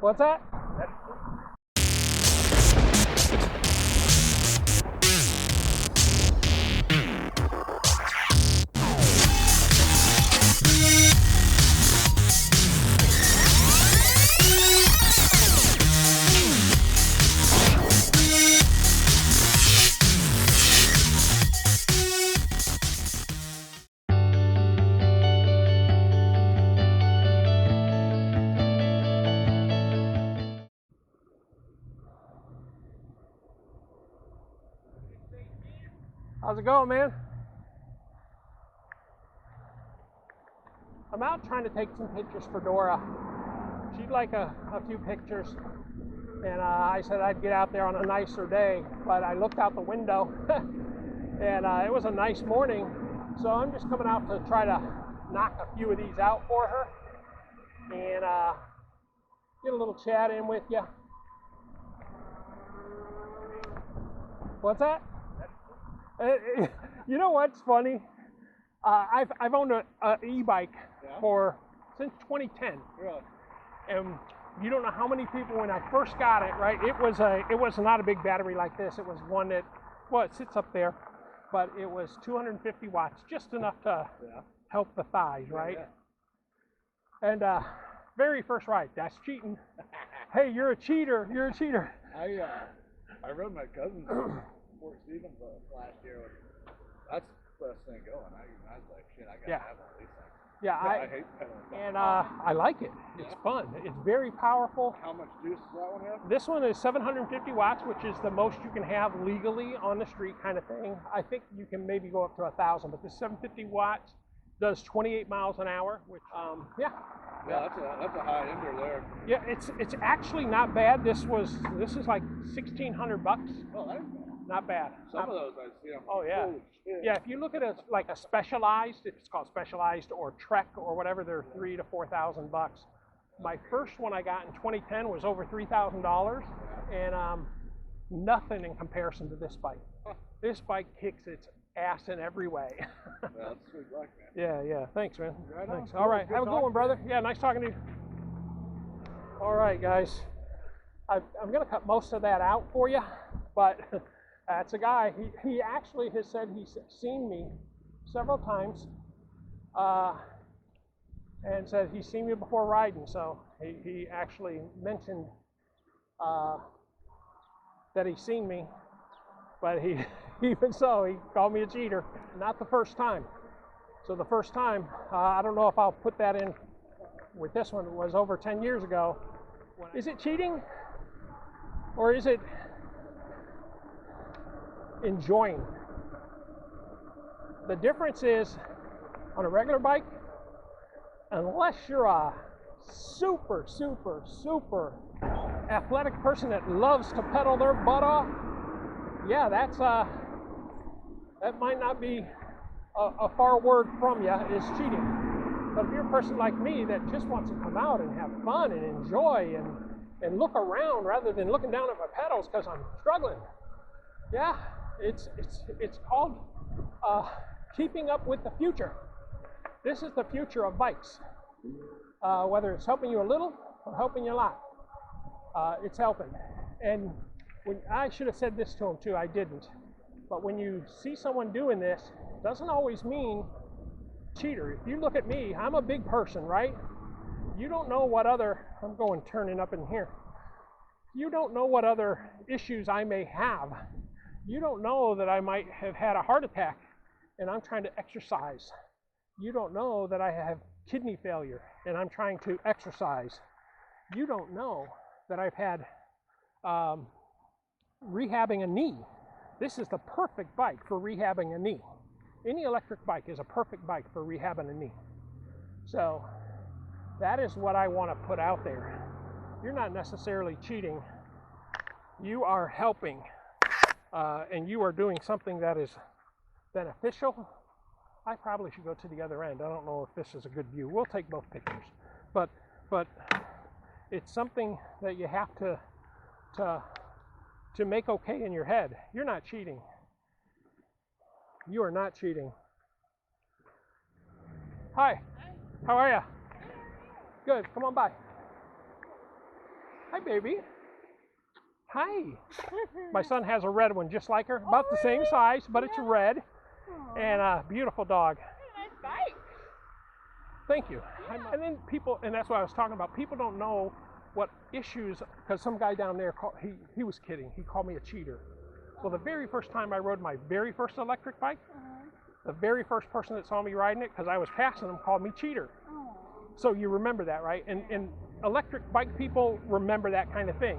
What's that? How's it going, man? I'm out trying to take some pictures for Dora. She'd like a few pictures, and I said I'd get out there on a nicer day, but I looked out the window and it was a nice morning, so I'm just coming out to try to knock a few of these out for her and get a little chat in with you. What's that? You know what's funny? I've owned an e-bike since 2010. Really? And you don't know how many people, when I first got it, right? It was not a big battery like this. It was one that, well, it sits up there, but it was 250 watts, just enough to help the thighs, right? Yeah. And very first ride, that's cheating. Hey, you're a cheater. You're a cheater. I rode my cousin's Fort Stevens last year. That's the best thing going. I was like, shit, I gotta have one of these things. Yeah, I hate pedaling. And I like it. It's fun. It's very powerful. How much juice does that one have? This one is 750 watts, which is the most you can have legally on the street kind of thing. I think you can maybe go up to 1,000, but this 750 watts does 28 miles an hour, which Yeah, that's a high ender there. Yeah, it's actually not bad. This is like $1,600 bucks. Oh, that's not bad. Some of those I see them. Oh yeah. Yeah, if you look at it like a specialized, if it's called specialized or Trek or whatever, they're $3,000 to $4,000 bucks. My first one I got in 2010 was over $3,000, and nothing in comparison to this bike. This bike kicks its ass in every way. That's sweet luck, man. Yeah. Thanks, man. Right Thanks. on. All right. Have a good one, brother. Yeah, nice talking to you. All right, guys. I'm going to cut most of that out for you, but that's a guy. He actually has said he's seen me several times and said he's seen me before riding. So he actually mentioned that he's seen me, but even so, he called me a cheater. Not the first time. So the first time, I don't know if I'll put that in with this one. It was over 10 years ago. Is it cheating? Or is it enjoying? The difference is, on a regular bike, unless you're a super athletic person that loves to pedal their butt off, yeah, that might not be a far word from you is cheating. But if you're a person like me that just wants to come out and have fun and enjoy and look around rather than looking down at my pedals because I'm struggling, yeah, it's called keeping up with the future. This is the future of bikes. Whether it's helping you a little or helping you a lot, it's helping. And I should have said this to him too, I didn't. But when you see someone doing this, it doesn't always mean cheater. If you look at me, I'm a big person, right? You don't know what other, I'm going turning up in here. You don't know what other issues I may have. You don't know that I might have had a heart attack and I'm trying to exercise. You don't know that I have kidney failure and I'm trying to exercise. You don't know that I've had rehabbing a knee. This is the perfect bike for rehabbing a knee. Any electric bike is a perfect bike for rehabbing a knee. So that is what I want to put out there. You're not necessarily cheating. You are helping, and you are doing something that is beneficial. I probably should go to the other end. I don't know if this is a good view. We'll take both pictures, but it's something that you have to make okay in your head. You're not cheating. You are not cheating. Hi. How are you? Good. Come on by. Hi, baby. Hi. My son has a red one just like her, about the same size, but it's red. And a beautiful dog. Nice bike. Thank you. And then people, and that's what I was talking about, people don't know what issues, because some guy down there, he was kidding. He called me a cheater. Well, the very first time I rode my very first electric bike, the very first person that saw me riding it, because I was passing them, called me cheater. So you remember that, right? And electric bike people remember that kind of thing.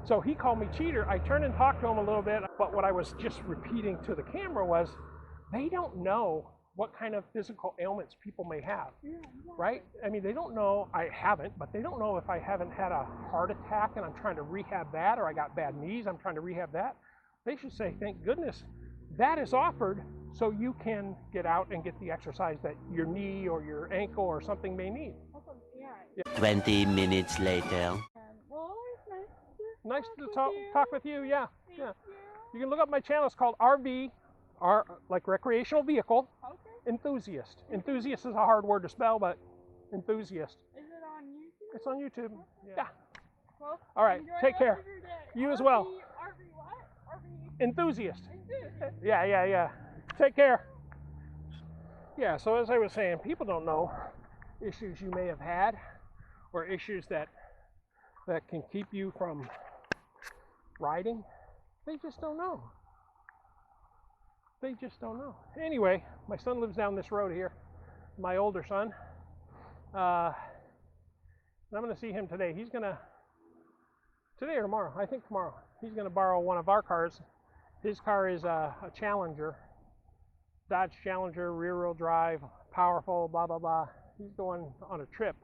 So he called me cheater. I turned and talked to him a little bit, but what I was just repeating to the camera was, they don't know what kind of physical ailments people may have, right? I mean, they don't know, I haven't, but they don't know if I haven't had a heart attack and I'm trying to rehab that, or I got bad knees, I'm trying to rehab that. They should say, thank goodness that is offered so you can get out and get the exercise that your knee or your ankle or something may need. Yeah. 20 minutes later. Well, it's Nice to talk with you, yeah. You can look up my channel, it's called RV, like recreational vehicle, Enthusiast. Enthusiast is a hard word to spell, but Enthusiast. Is it on YouTube? It's on YouTube, yeah. Well, All right, take care. You as well. RV what? RV Enthusiast. Yeah. Take care. Yeah, so as I was saying, people don't know issues you may have had, or issues that can keep you from riding. They just don't know. They just don't know. Anyway, my son lives down this road here, my older son. I'm going to see him today. He's going to, today or tomorrow, I think tomorrow, he's going to borrow one of our cars. His car is a Challenger, Dodge Challenger, rear-wheel drive, powerful, blah, blah, blah. He's going on a trip.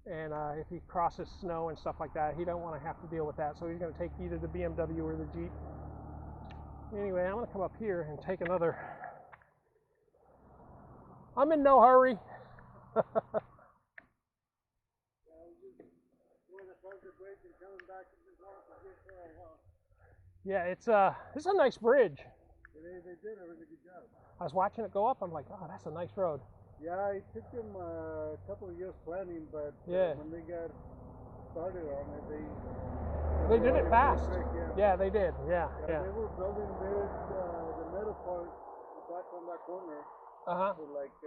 And if he crosses snow and stuff like that, he don't want to have to deal with that. So he's going to take either the BMW or the Jeep. Anyway, I'm going to come up here and take another. I'm in no hurry. Yeah, it's a nice bridge. They did a really good job. I was watching it go up. I'm like, oh, that's a nice road. Yeah, it took them a couple of years planning, but when they got started on it, they did it fast. Quick, yeah, they did. Yeah. They were building this, the middle part, back on that corner, for like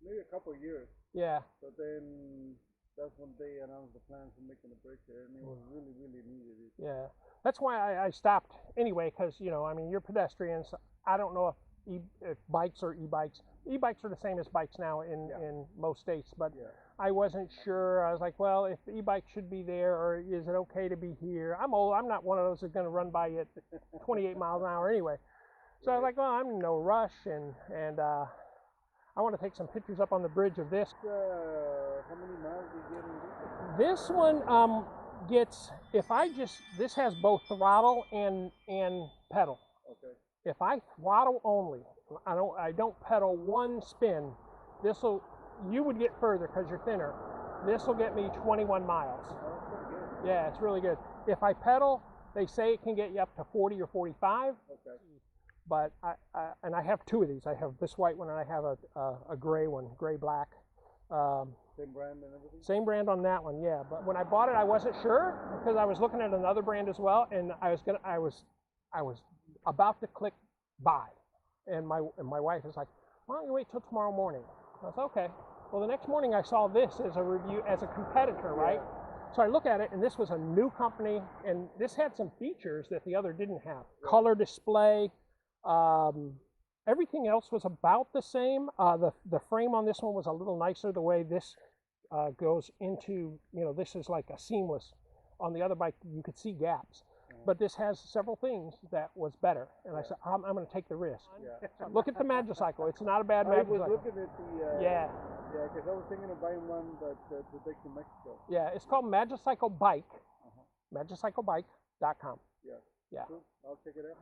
maybe a couple of years. Yeah. But then that's when they announced the plans for making a bridge there, and it was really, really needed. Yeah, that's why I stopped anyway, because I mean, you're pedestrians. I don't know if bikes or e-bikes. E-bikes are the same as bikes now in most states, but I wasn't sure. I was like, well, if the e-bike should be there, or is it okay to be here? I'm old. I'm not one of those that's going to run by you at 28 miles an hour anyway. So I was like, well, I'm in no rush, and I want to take some pictures up on the bridge of this. How many miles do you get in this one? Gets, this has both throttle and pedal. Okay. If I throttle only, I don't pedal one spin, you would get further because you're thinner. This will get me 21 miles. Oh, yeah, it's really good. If I pedal, they say it can get you up to 40 or 45. Okay. But I have two of these. I have this white one and I have a gray one, gray black. Same brand and everything? Same brand on that one, yeah. But when I bought it, I wasn't sure because I was looking at another brand as well, and I was about to click buy, and my wife is like, "Why don't you wait till tomorrow morning?" I was okay. Well, the next morning I saw this as a review as a competitor, right? So I look at it, and this was a new company, and this had some features that the other didn't have. Color display. Everything else was about the same. The frame on this one was a little nicer. The way this goes into, this is like a seamless. On the other bike, you could see gaps. But this has several things that was better. And I said, I'm going to take the risk. Yeah. Look at the Magicycle. It's not a bad Magicycle. I was looking at the... Yeah, because I was thinking of buying one, but to take to Mexico. Yeah, it's called Magicycle Bike. Magicyclebike.com. Yeah. Yeah. Cool. I'll check it out.